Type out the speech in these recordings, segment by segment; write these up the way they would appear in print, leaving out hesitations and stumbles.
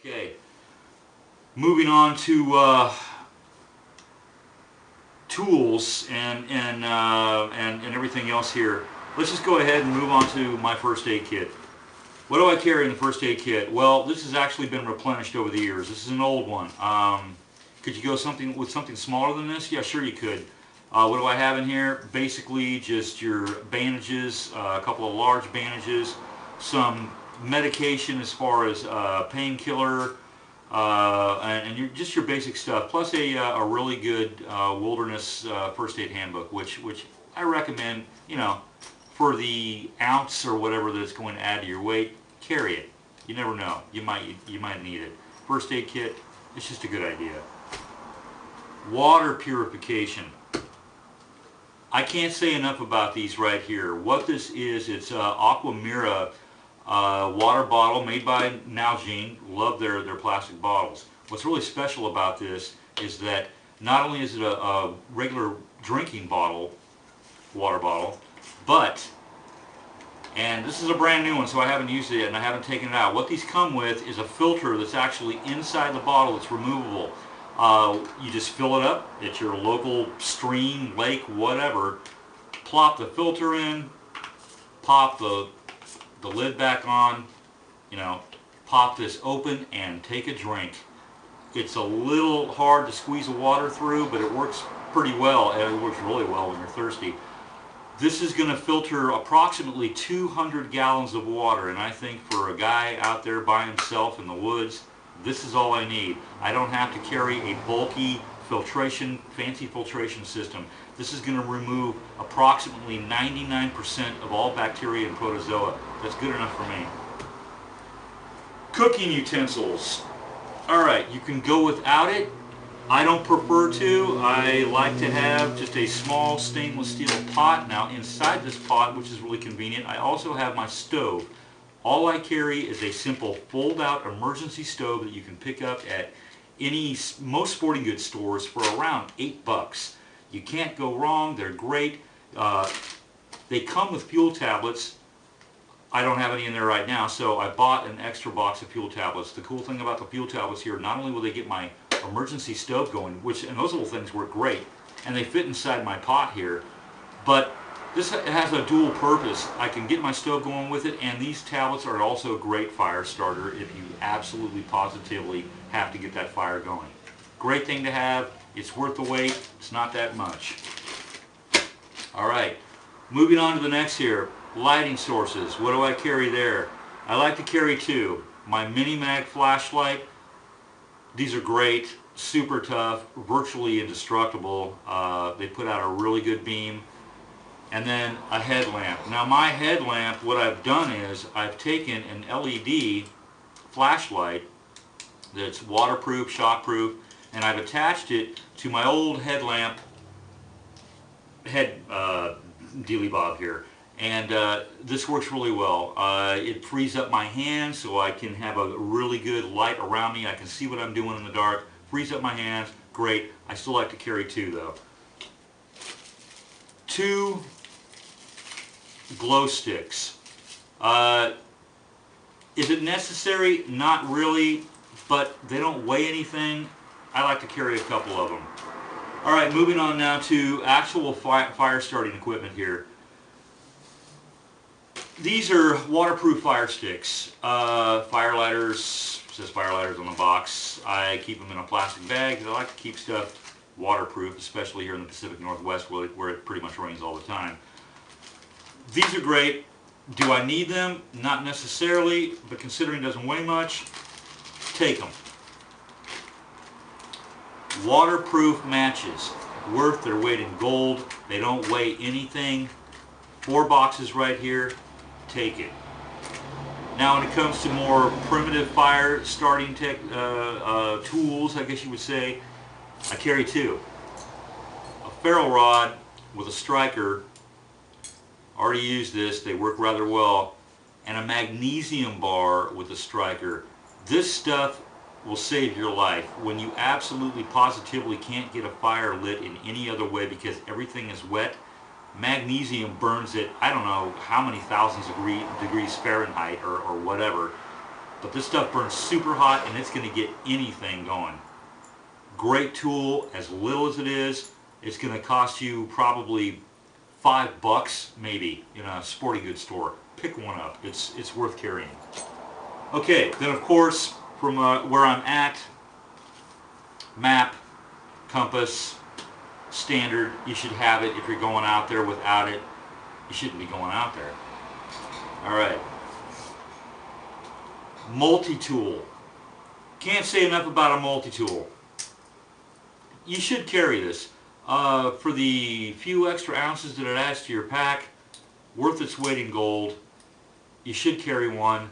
Okay, moving on to tools and everything else here. Let's just go ahead and move on to my first aid kit. What do I carry in the first aid kit? Well, this has actually been replenished over the years. This is an old one. Could you go with something smaller than this? Yeah, sure you could. What do I have in here? Basically just your bandages, a couple of large bandages, some medication as far as painkiller, and just your basic stuff, plus a really good wilderness first aid handbook, which I recommend, for the ounce or whatever that it's going to add to your weight. Carry it. You never know. You might need it. First aid kit, it's just a good idea. Water purification. I can't say enough about these right here. What this is, it's Aquamira water bottle made by Nalgene. Love their plastic bottles. What's really special about this is that not only is it a regular drinking bottle, water bottle, but, and this is a brand new one, so I haven't used it yet and I haven't taken it out. What these come with is a filter that's actually inside the bottle that's removable. You just fill it up at your local stream, lake, whatever, plop the filter in, pop the lid back on, pop this open and take a drink. It's a little hard to squeeze the water through, but it works pretty well, and it works really well when you're thirsty. This is going to filter approximately 200 gallons of water, and I think for a guy out there by himself in the woods, this is all I need. I don't have to carry a bulky fancy filtration system. This is going to remove approximately 99% of all bacteria and protozoa. That's good enough for me. Cooking utensils. Alright, you can go without it. I don't prefer to. I like to have just a small stainless steel pot. Now inside this pot, which is really convenient, I also have my stove. All I carry is a simple fold-out emergency stove that you can pick up at most sporting goods stores for around $8. You can't go wrong. They're great. They come with fuel tablets. I don't have any in there right now, so I bought an extra box of fuel tablets. The cool thing about the fuel tablets here, not only will they get my emergency stove going, and those little things work great, and they fit inside my pot here, but this has a dual purpose. I can get my stove going with it, and these tablets are also a great fire starter if you absolutely positively have to get that fire going. Great thing to have. It's worth the wait. It's not that much. Alright, moving on to the next here. Lighting sources. What do I carry there? I like to carry two. My mini mag flashlight. These are great. Super tough. Virtually indestructible. They put out a really good beam. And then a headlamp. Now my headlamp, what I've done is I've taken an LED flashlight that's waterproof, shockproof, and I've attached it to my old headlamp dealy bob here. And this works really well. It frees up my hands so I can have a really good light around me. I can see what I'm doing in the dark. Frees up my hands. Great. I still like to carry two though. Two glow sticks. Is it necessary? Not really, but they don't weigh anything. I like to carry a couple of them. Alright, moving on now to actual fire starting equipment here. These are waterproof fire sticks. Fire lighters, it says fire lighters on the box. I keep them in a plastic bag because I like to keep stuff waterproof, especially here in the Pacific Northwest where it pretty much rains all the time. These are great. Do I need them? Not necessarily, but considering it doesn't weigh much, take them. Waterproof matches, worth their weight in gold. They don't weigh anything. 4 boxes right here. Take it. Now when it comes to more primitive fire starting tools, I guess you would say, I carry 2. A ferro rod with a striker. Already used this. They work rather well. And a magnesium bar with a striker. This stuff will save your life when you absolutely positively can't get a fire lit in any other way because everything is wet. Magnesium burns it, I don't know how many thousands of degrees Fahrenheit or whatever. But this stuff burns super hot and it's going to get anything going. Great tool, as little as it is. It's going to cost you probably $5 maybe in a sporting goods store. Pick one up. It's worth carrying. Okay, then of course from where I'm at, map, compass, standard. You should have it. If you're going out there without it, you shouldn't be going out there. All right. Multi-tool. Can't say enough about a multi-tool. You should carry this. For the few extra ounces that it adds to your pack, worth its weight in gold. You should carry one.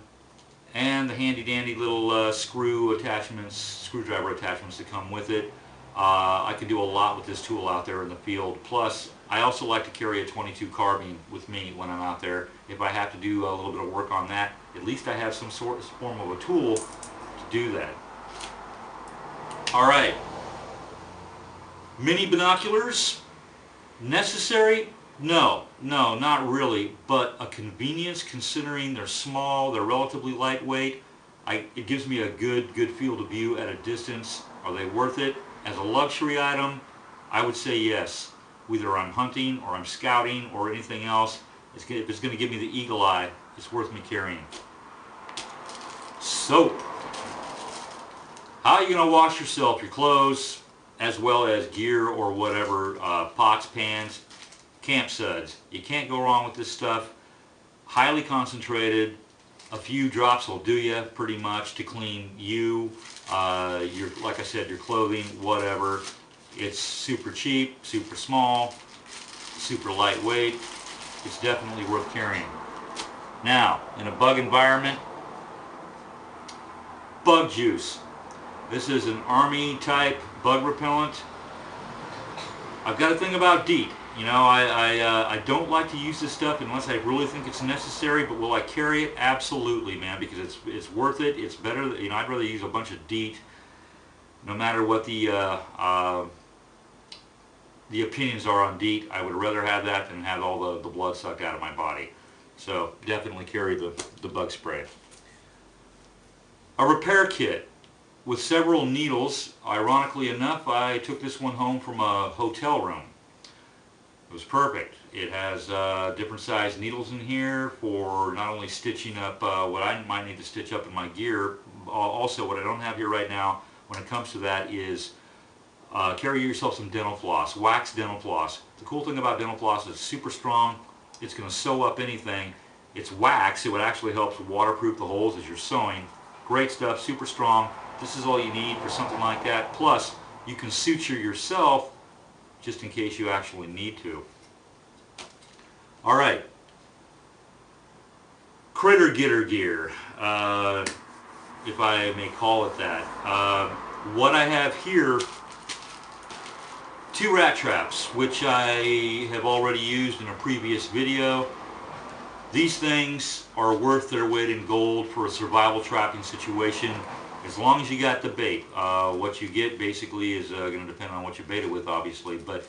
And the handy-dandy little screwdriver attachments that come with it. I can do a lot with this tool out there in the field. Plus, I also like to carry a 22 carbine with me when I'm out there. If I have to do a little bit of work on that, at least I have some form of a tool to do that. All right. Mini binoculars, necessary? No, not really, but a convenience considering they're small, they're relatively lightweight. It gives me a good field of view at a distance. Are they worth it? As a luxury item, I would say yes. Whether I'm hunting or I'm scouting or anything else, if it's going to give me the eagle eye, it's worth me carrying. Soap. How are you going to wash yourself, your clothes, as well as gear or whatever, pots, pans, camp suds. You can't go wrong with this stuff. Highly concentrated. A few drops will do you pretty much to clean you, like I said, your clothing, whatever. It's super cheap, super small, super lightweight. It's definitely worth carrying. Now, in a bug environment, bug juice. This is an army type bug repellent. I've got a thing about DEET. You know, I don't like to use this stuff unless I really think it's necessary, but will I carry it? Absolutely, man, because it's worth it. It's better, you know, I'd rather use a bunch of DEET, no matter what the opinions are on DEET. I would rather have that than have all the blood sucked out of my body. So definitely carry the bug spray. A repair kit with several needles. Ironically enough, I took this one home from a hotel room. It was perfect. It has different size needles in here for not only stitching up what I might need to stitch up in my gear. Also, what I don't have here right now when it comes to that is carry yourself some dental floss, wax dental floss. The cool thing about dental floss is it's super strong. It's going to sew up anything. It's wax, so it actually helps waterproof the holes as you're sewing. Great stuff, super strong. This is all you need for something like that. Plus, you can suture yourself just in case you actually need to. All right. Critter getter gear, if I may call it that. What I have here, 2 rat traps, which I have already used in a previous video. These things are worth their weight in gold for a survival trapping situation, as long as you got the bait. What you get basically is going to depend on what you bait it with, obviously, but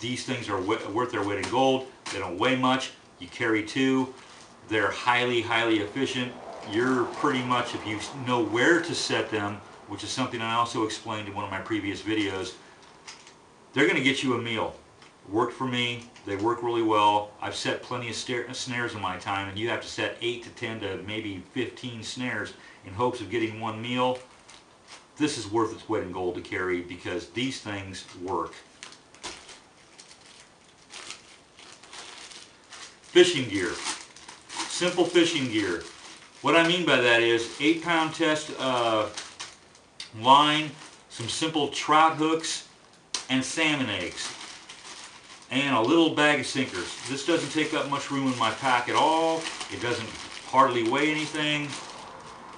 these things are worth their weight in gold. They don't weigh much. You carry 2. They're highly efficient. You're pretty much, if you know where to set them, which is something I also explained in one of my previous videos, they're going to get you a meal. Worked for me. They work really well. I've set plenty of snares in my time, and you have to set 8 to 10 to maybe 15 snares in hopes of getting one meal. This is worth its weight in gold to carry because these things work. Fishing gear. Simple fishing gear. What I mean by that is 8-pound test line, some simple trout hooks, and salmon eggs. And a little bag of sinkers. This doesn't take up much room in my pack at all. It doesn't hardly weigh anything.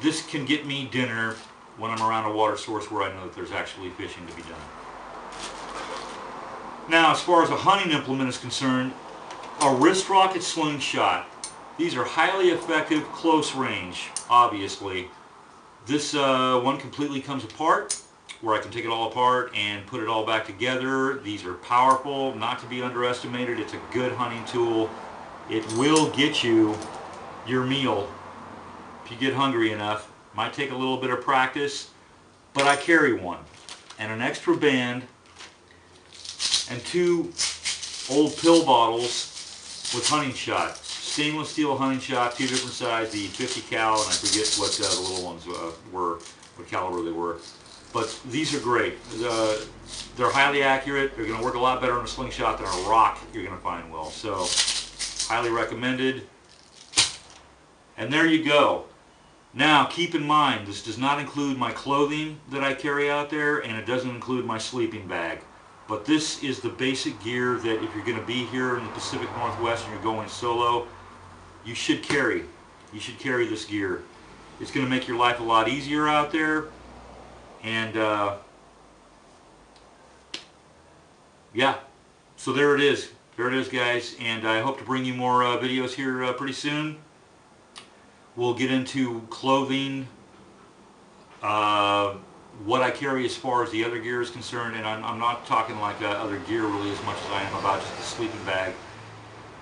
This can get me dinner when I'm around a water source where I know that there's actually fishing to be done. Now, as far as a hunting implement is concerned, a wrist rocket slingshot. These are highly effective close range, obviously. This one completely comes apart, where I can take it all apart and put it all back together. These are powerful, not to be underestimated. It's a good hunting tool. It will get you your meal if you get hungry enough. Might take a little bit of practice, but I carry one. And an extra band, and 2 old pill bottles with hunting shot. Stainless steel hunting shot, 2 different sizes, the 50 cal, and I forget what the little ones were, what caliber they were. But these are great. They're highly accurate. They're going to work a lot better on a slingshot than a rock you're going to find well. So, highly recommended. And there you go. Now, keep in mind, this does not include my clothing that I carry out there, and it doesn't include my sleeping bag. But this is the basic gear that if you're going to be here in the Pacific Northwest and you're going solo, you should carry. You should carry this gear. It's going to make your life a lot easier out there. And, yeah. So there it is. There it is, guys. And I hope to bring you more videos here pretty soon. We'll get into clothing, what I carry as far as the other gear is concerned, and I'm not talking like other gear really as much as I am about just the sleeping bag,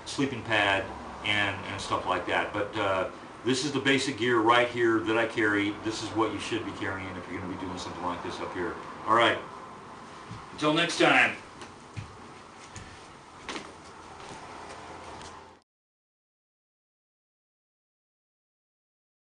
sleeping pad, and stuff like that. But this is the basic gear right here that I carry. This is what you should be carrying if you're going to be doing something like this up here. All right. Until next time.